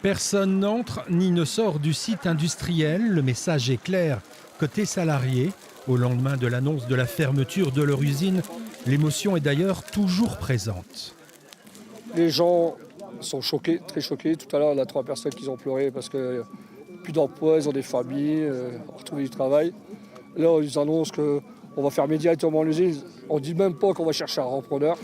Personne n'entre ni ne sort du site industriel. Le message est clair. Côté salariés, au lendemain de l'annonce de la fermeture de leur usine, l'émotion est d'ailleurs toujours présente. Les gens sont choqués, très choqués. Tout à l'heure, on a 3 personnes qui ont pleuré parce que plus d'emploi, ils ont des familles, retrouver du travail. Là, ils annoncent qu'on va fermer directement l'usine. On ne dit même pas qu'on va chercher un repreneur.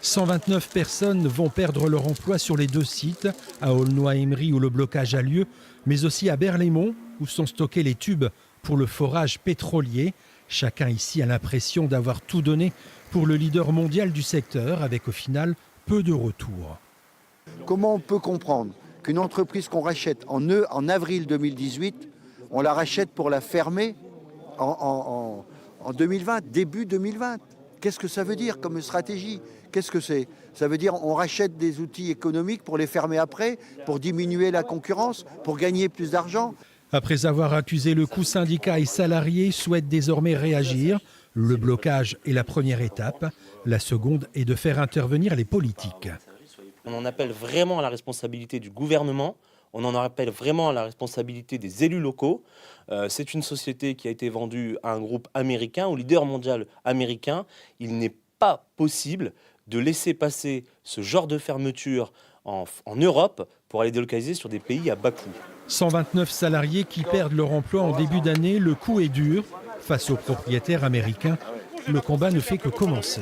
129 personnes vont perdre leur emploi sur les 2 sites, à Aulnoy-Aymeries où le blocage a lieu, mais aussi à Berlaymont où sont stockés les tubes pour le forage pétrolier. Chacun ici a l'impression d'avoir tout donné pour le leader mondial du secteur, avec au final peu de retour. Comment on peut comprendre qu'une entreprise qu'on rachète en avril 2018, on la rachète pour la fermer en 2020, début 2020? Qu'est-ce que ça veut dire comme stratégie? Qu'est-ce que c'est? Ça veut dire on rachète des outils économiques pour les fermer après, pour diminuer la concurrence, pour gagner plus d'argent? Après avoir accusé le coup, syndicats et salariés souhaitent désormais réagir. Le blocage est la première étape. La seconde est de faire intervenir les politiques. On en appelle vraiment à la responsabilité du gouvernement. On en appelle vraiment à la responsabilité des élus locaux. C'est une société qui a été vendue à un groupe américain, au leader mondial américain. Il n'est pas possible de laisser passer ce genre de fermeture en Europe pour aller délocaliser sur des pays à bas coût. 129 salariés qui perdent leur emploi en début d'année. Le coup est dur. Face aux propriétaires américains, le combat ne fait que commencer.